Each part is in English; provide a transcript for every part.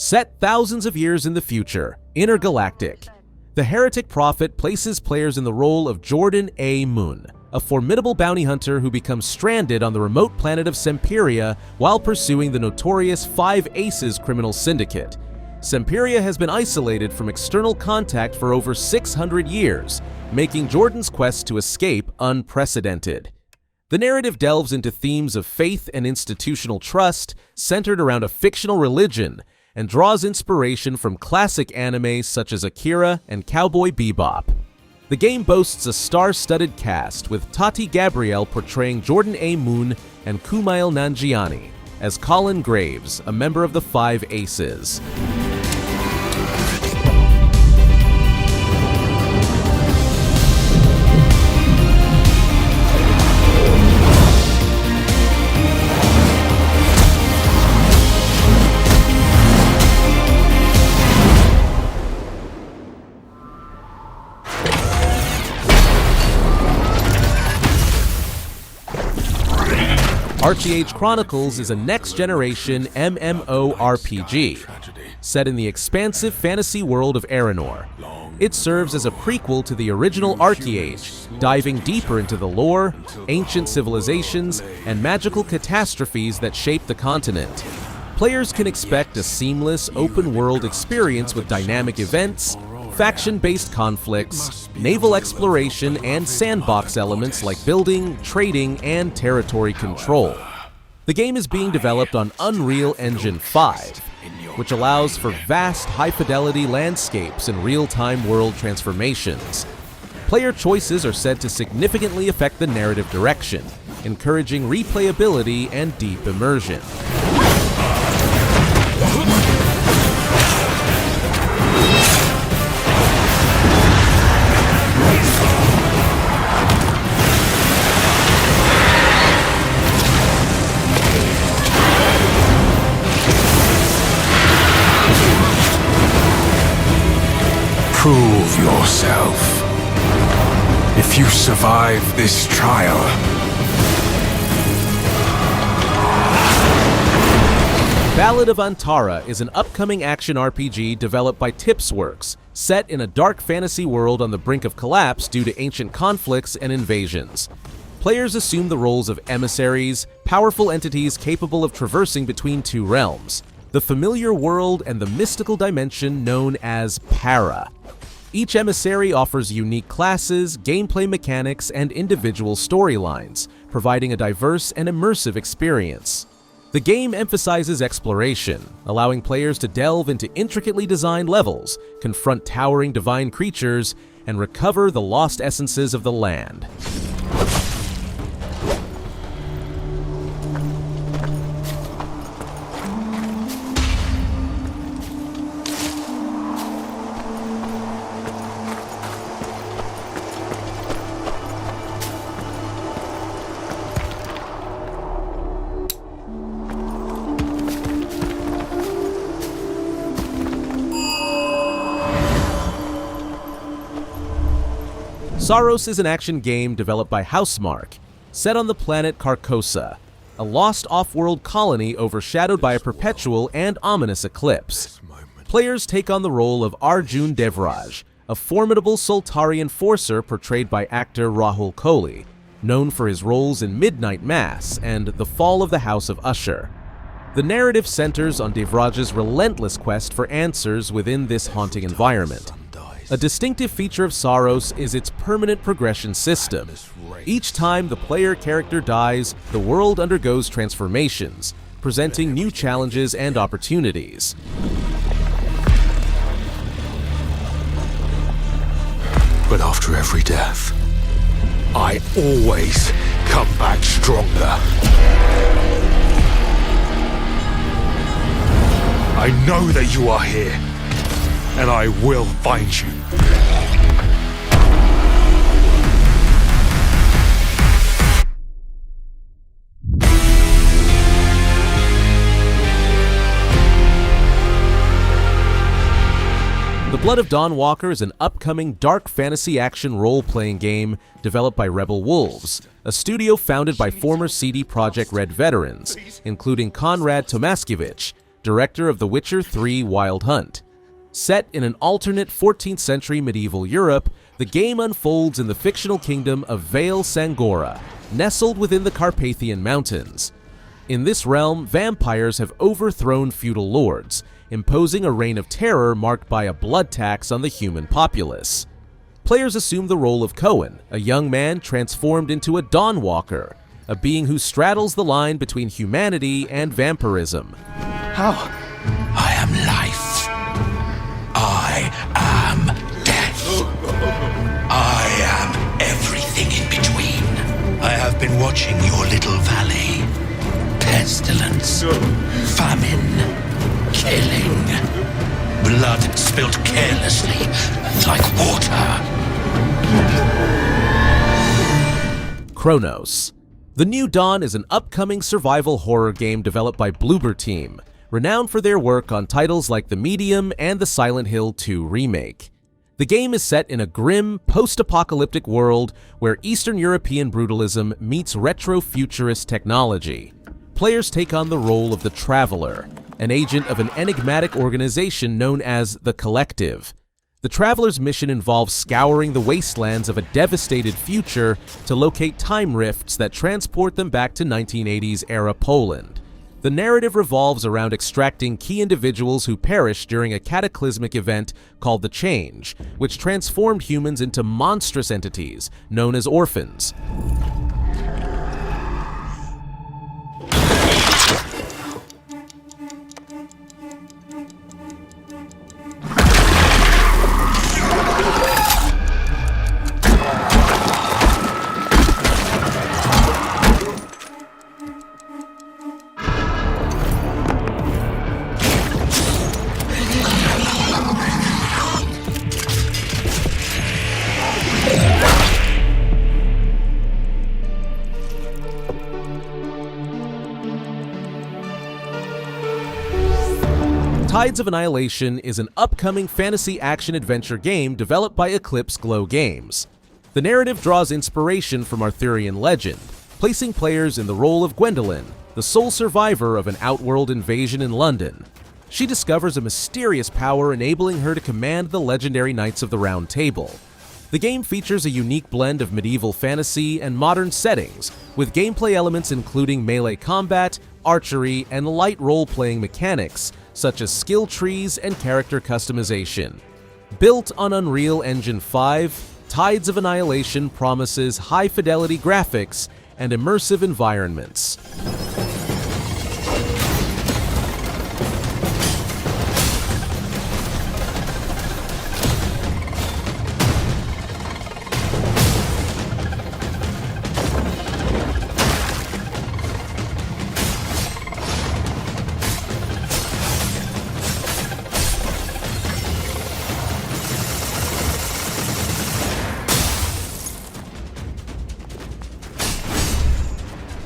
Set thousands of years in the future, Intergalactic. The Heretic prophet places players in the role of Jordan A. Moon, a formidable bounty hunter who becomes stranded on the remote planet of Semperia while pursuing the notorious Five Aces criminal syndicate. Semperia has been isolated from external contact for over 600 years, making Jordan's quest to escape unprecedented. The narrative delves into themes of faith and institutional trust, centered around a fictional religion, and draws inspiration from classic anime such as Akira and Cowboy Bebop. The game boasts a star-studded cast, with Tati Gabrielle portraying Jordan A. Moon and Kumail Nanjiani as Colin Graves, a member of the Five Aces. ArcheAge Chronicles is a next-generation MMORPG set in the expansive fantasy world of Aranor. It serves as a prequel to the original ArcheAge, diving deeper into the lore, ancient civilizations, and magical catastrophes that shape the continent. Players can expect a seamless, open-world experience with dynamic events, faction-based conflicts, naval exploration, and sandbox elements like building, trading, and territory control. The game is being developed on Unreal Engine 5, which allows for vast, high-fidelity landscapes and real-time world transformations. Player choices are said to significantly affect the narrative direction, encouraging replayability and deep immersion. Prove yourself. If you survive this trial. Ballad of Antara is an upcoming action RPG developed by Tipsworks, set in a dark fantasy world on the brink of collapse due to ancient conflicts and invasions. Players assume the roles of emissaries, powerful entities capable of traversing between two realms, the familiar world and the mystical dimension known as Para. Each emissary offers unique classes, gameplay mechanics, and individual storylines, providing a diverse and immersive experience. The game emphasizes exploration, allowing players to delve into intricately designed levels, confront towering divine creatures, and recover the lost essences of the land. Saros is an action game developed by Housemarque, set on the planet Carcosa, a lost off-world colony overshadowed by a perpetual and ominous eclipse. Players take on the role of Arjun Devraj, a formidable Soltari enforcer portrayed by actor Rahul Kohli, known for his roles in Midnight Mass and The Fall of the House of Usher. The narrative centers on Devraj's relentless quest for answers within this haunting environment. A distinctive feature of Saros is its permanent progression system. Each time the player character dies, the world undergoes transformations, presenting new challenges and opportunities. But after every death, I always come back stronger. I know that you are here, and I will find you. The Blood of Dawnwalker is an upcoming dark fantasy action role-playing game developed by Rebel Wolves, a studio founded by former CD Projekt Red veterans, including Konrad Tomaskiewicz, director of The Witcher 3: Wild Hunt. Set in an alternate 14th century medieval Europe, the game unfolds in the fictional kingdom of Vale Sangora, nestled within the Carpathian Mountains. In this realm, vampires have overthrown feudal lords, imposing a reign of terror marked by a blood tax on the human populace. Players assume the role of Cohen, a young man transformed into a Dawnwalker, a being who straddles the line between humanity and vampirism. How? I am life. I am death. I am everything in between. I have been watching your little valley. Pestilence, famine, killing, blood spilled carelessly like water. Cronos The New Dawn is an upcoming survival horror game developed by Bloober Team, renowned for their work on titles like The Medium and the Silent Hill 2 remake. The game is set in a grim, post-apocalyptic world where Eastern European brutalism meets retro-futurist technology. Players take on the role of the Traveler, an agent of an enigmatic organization known as the Collective. The Traveler's mission involves scouring the wastelands of a devastated future to locate time rifts that transport them back to 1980s-era Poland. The narrative revolves around extracting key individuals who perished during a cataclysmic event called the Change, which transformed humans into monstrous entities known as orphans. Tides of Annihilation is an upcoming fantasy action-adventure game developed by Eclipse Glow Games. The narrative draws inspiration from Arthurian legend, placing players in the role of Gwendolyn, the sole survivor of an outworld invasion in London. She discovers a mysterious power enabling her to command the legendary Knights of the Round Table. The game features a unique blend of medieval fantasy and modern settings, with gameplay elements including melee combat, archery, and light role-playing mechanics, such as skill trees and character customization. Built on Unreal Engine 5, Tides of Annihilation promises high-fidelity graphics and immersive environments.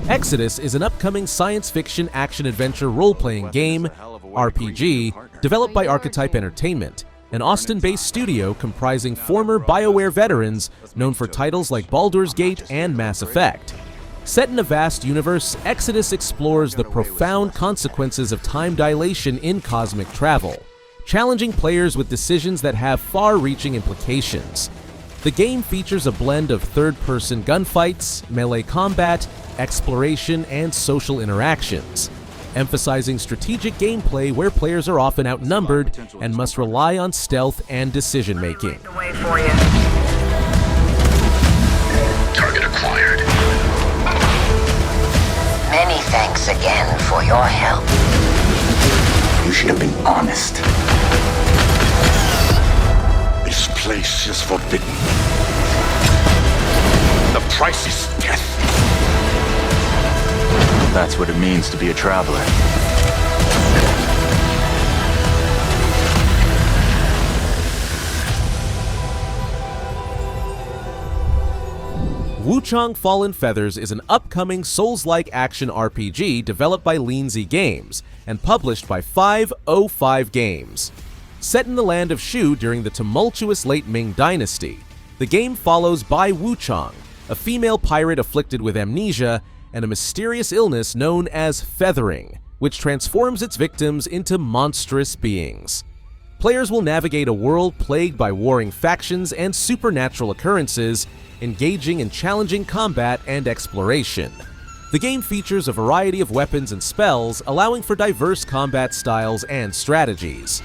Exodus is an upcoming science fiction action-adventure role-playing game, RPG, developed by Archetype Entertainment, an Austin-based studio comprising former BioWare veterans known for titles like Baldur's Gate and Mass Effect. Set in a vast universe, Exodus explores the profound consequences of time dilation in cosmic travel, challenging players with decisions that have far-reaching implications. The game features a blend of third-person gunfights, melee combat, exploration, and social interactions, emphasizing strategic gameplay where players are often outnumbered and must rely on stealth and decision-making. Target acquired. Many thanks again for your help. You should have been honest. This place is forbidden. The price is death. That's what it means to be a traveler. Wuchang Fallen Feathers is an upcoming Souls-like action RPG developed by MindsEye Games and published by 505 Games. Set in the land of Shu during the tumultuous late Ming Dynasty, the game follows Bai Wuchang, a female pirate afflicted with amnesia and a mysterious illness known as feathering. which transforms its victims into monstrous beings. Players will navigate a world plagued by warring factions and supernatural occurrences, engaging in challenging combat and exploration. The game features a variety of weapons and spells, allowing for diverse combat styles and strategies.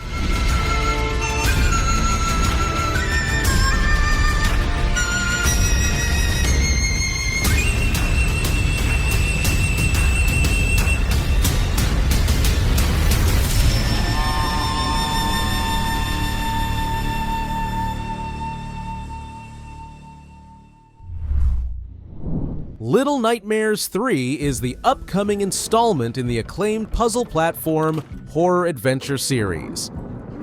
Little Nightmares 3 is the upcoming installment in the acclaimed puzzle platform horror adventure series.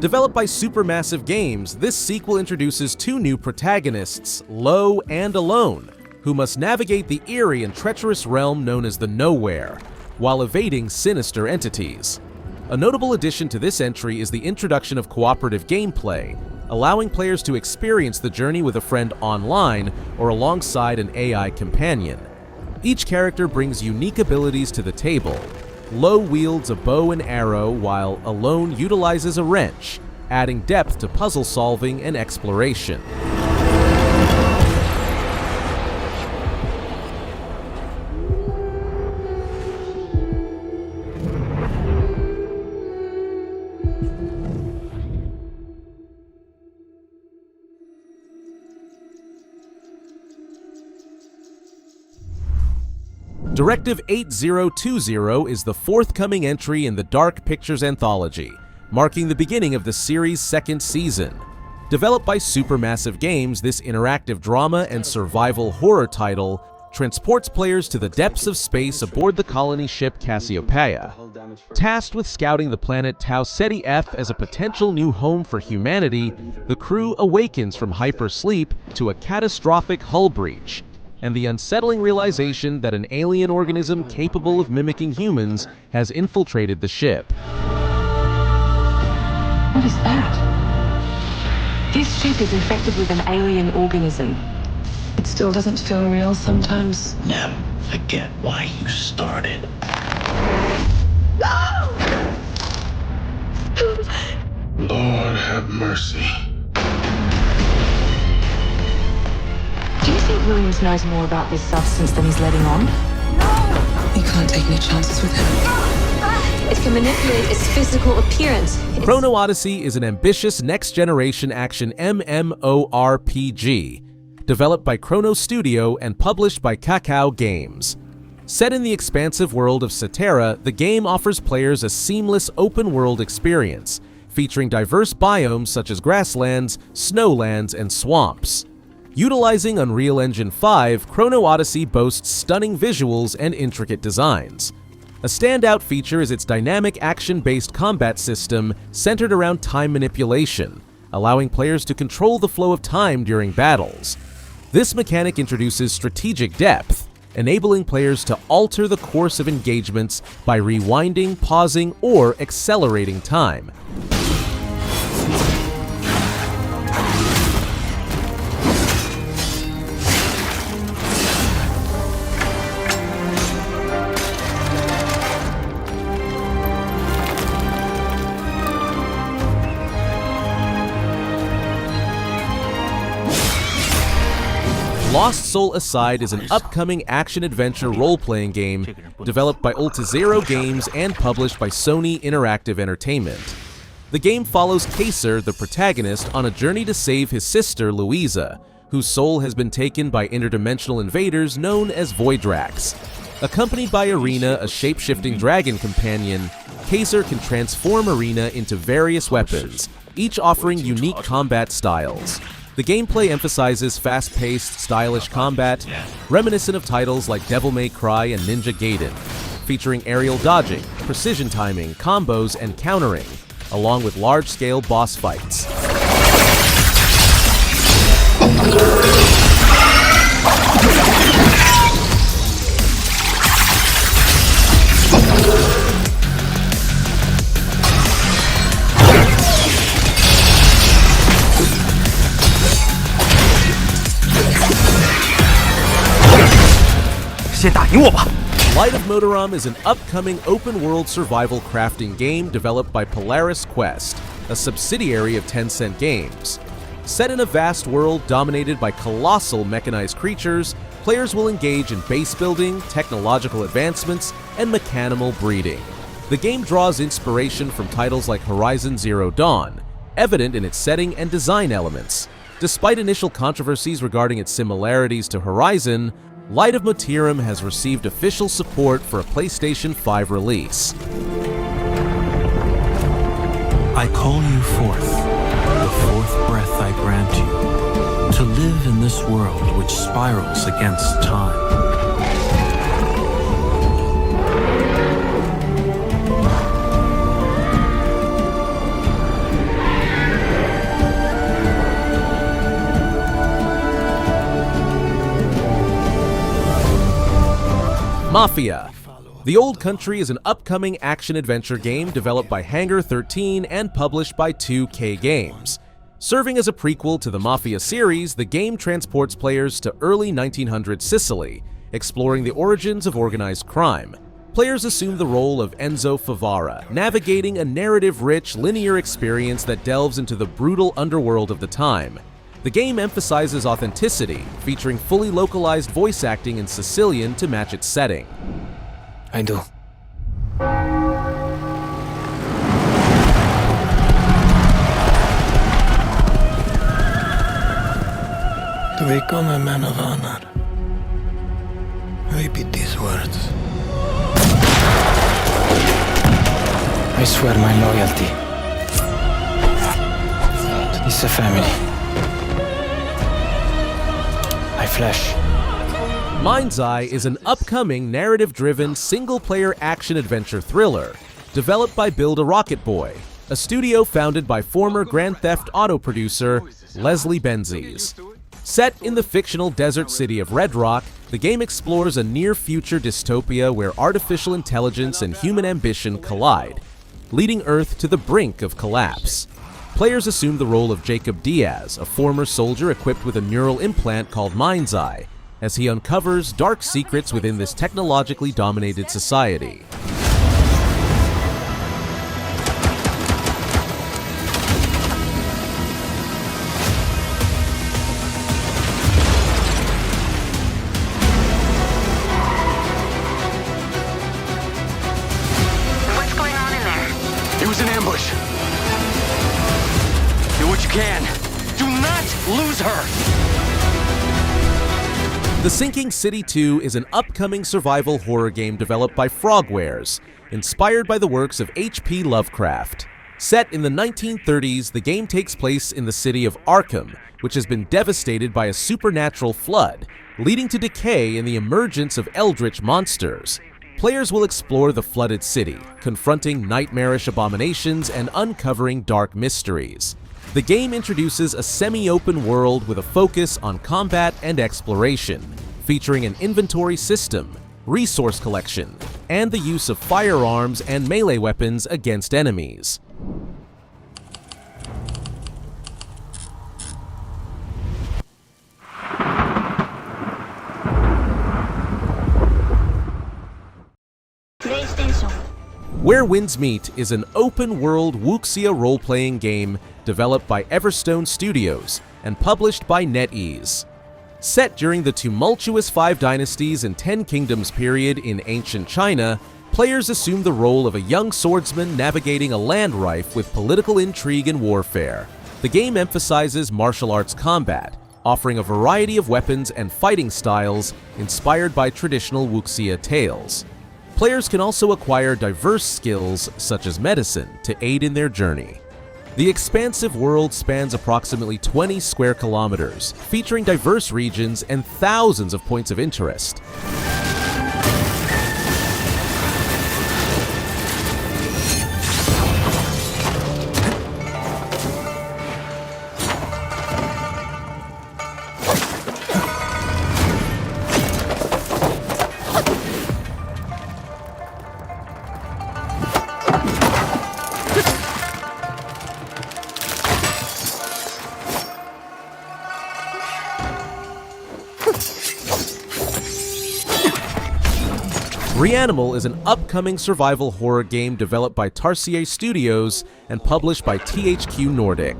Developed by Supermassive Games, this sequel introduces two new protagonists, Lo and Alone, who must navigate the eerie and treacherous realm known as the Nowhere, while evading sinister entities. A notable addition to this entry is the introduction of cooperative gameplay, allowing players to experience the journey with a friend online or alongside an AI companion. Each character brings unique abilities to the table. Lo wields a bow and arrow, while Alone utilizes a wrench, adding depth to puzzle solving and exploration. Directive 8020 is the forthcoming entry in the Dark Pictures anthology, marking the beginning of the series' second season. Developed by Supermassive Games, this interactive drama and survival horror title transports players to the depths of space aboard the colony ship Cassiopeia. Tasked with scouting the planet Tau Ceti F as a potential new home for humanity, the crew awakens from hypersleep to a catastrophic hull breach, and the unsettling realization that an alien organism capable of mimicking humans has infiltrated the ship. What is that? This ship is infected with an alien organism. It still doesn't feel real sometimes. Never forget why you started. Lord have mercy. Do you think Williams knows more about this substance than he's letting on? You can't take any chances with him. It can manipulate its physical appearance. Chrono Odyssey is an ambitious next-generation action MMORPG, developed by Chrono Studio and published by Kakao Games. Set in the expansive world of Satera, the game offers players a seamless open-world experience, featuring diverse biomes such as grasslands, snowlands, and swamps. Utilizing Unreal Engine 5, Chrono Odyssey boasts stunning visuals and intricate designs. A standout feature is its dynamic action-based combat system centered around time manipulation, allowing players to control the flow of time during battles. This mechanic introduces strategic depth, enabling players to alter the course of engagements by rewinding, pausing, or accelerating time. Lost Soul Aside is an upcoming action-adventure role-playing game developed by Ultazero Games and published by Sony Interactive Entertainment. The game follows Kaser, the protagonist, on a journey to save his sister, Louisa, whose soul has been taken by interdimensional invaders known as Voidrax. Accompanied by Arena, a shape-shifting dragon companion, Kaser can transform Arena into various weapons, each offering unique combat styles. The gameplay emphasizes fast-paced, stylish combat, reminiscent of titles like Devil May Cry and Ninja Gaiden, featuring aerial dodging, precision timing, combos, and countering, along with large-scale boss fights.先打赢我吧！ Light of Motiram is an upcoming open-world survival crafting game developed by Polaris Quest, a subsidiary of Tencent Games. Set in a vast world dominated by colossal mechanized creatures, players will engage in base building, technological advancements, and mechanimal breeding. The game draws inspiration from titles like Horizon Zero Dawn, evident in its setting and design elements. Despite initial controversies regarding its similarities to Horizon, Light of Motiram has received official support for a PlayStation 5 release. I call you forth, the fourth breath I grant you, to live in this world which spirals against time. Mafia The Old Country is an upcoming action-adventure game developed by Hangar 13 and published by 2K Games. Serving as a prequel to the Mafia series, the game transports players to early 1900s Sicily, exploring the origins of organized crime. Players assume the role of Enzo Favara, navigating a narrative-rich, linear experience that delves into the brutal underworld of the time. The game emphasizes authenticity, featuring fully localized voice acting in Sicilian to match its setting. I do. To become a man of honor, repeat these words. I swear my loyalty to this family. My flesh. MindsEye is an upcoming narrative-driven single-player action-adventure thriller developed by Build a Rocket Boy, a studio founded by former Grand Theft Auto producer Leslie Benzies. Set in the fictional desert city of Red Rock, the game explores a near-future dystopia where artificial intelligence and human ambition collide, leading Earth to the brink of collapse. Players assume the role of Jacob Diaz, a former soldier equipped with a neural implant called MindsEye, as he uncovers dark secrets within this technologically dominated society. What's going on in there? It was an ambush. Do what you can. Do not lose her! The Sinking City 2 is an upcoming survival horror game developed by Frogwares, inspired by the works of H.P. Lovecraft. Set in the 1930s, the game takes place in the city of Arkham, which has been devastated by a supernatural flood, leading to decay and the emergence of eldritch monsters. Players will explore the flooded city, confronting nightmarish abominations and uncovering dark mysteries. The game introduces a semi-open world with a focus on combat and exploration, featuring an inventory system, resource collection, and the use of firearms and melee weapons against enemies. Where Winds Meet is an open-world wuxia role-playing game developed by Everstone Studios and published by NetEase. Set during the tumultuous 5 Dynasties and 10 Kingdoms period in ancient China, players assume the role of a young swordsman navigating a land rife with political intrigue and warfare. The game emphasizes martial arts combat, offering a variety of weapons and fighting styles inspired by traditional wuxia tales. Players can also acquire diverse skills such as medicine to aid in their journey. The expansive world spans approximately 20 square kilometers, featuring diverse regions and thousands of points of interest. Reanimal is an upcoming survival horror game developed by Tarsier Studios and published by THQ Nordic.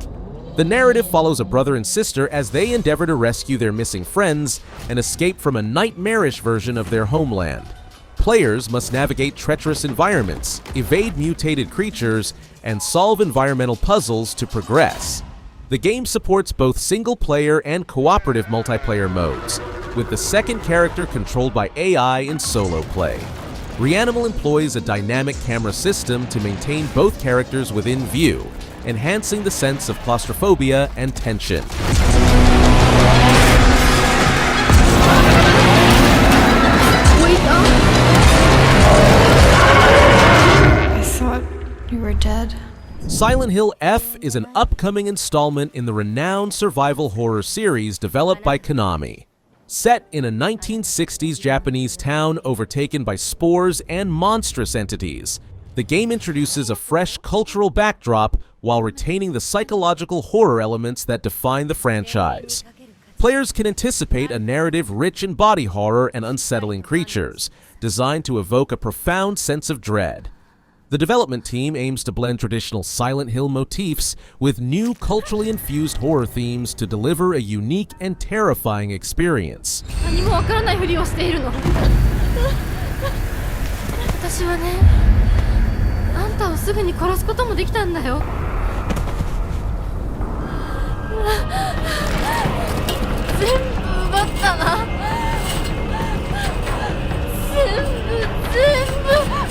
The narrative follows a brother and sister as they endeavor to rescue their missing friends and escape from a nightmarish version of their homeland. Players must navigate treacherous environments, evade mutated creatures, and solve environmental puzzles to progress. The game supports both single-player and cooperative multiplayer modes, with the second character controlled by AI in solo play. Reanimal employs a dynamic camera system to maintain both characters within view, enhancing the sense of claustrophobia and tension. I thought you were dead. Silent Hill F is an upcoming installment in the renowned survival horror series developed by Konami. Set in a 1960s Japanese town overtaken by spores and monstrous entities, the game introduces a fresh cultural backdrop while retaining the psychological horror elements that define the franchise. Players can anticipate a narrative rich in body horror and unsettling creatures, designed to evoke a profound sense of dread. The development team aims to blend traditional Silent Hill motifs with new culturally infused horror themes to deliver a unique and terrifying experience. 何もわからないふりをしているの。私はね、あんたをすぐに殺すこともできたんだよ。全部奪ったな。全部。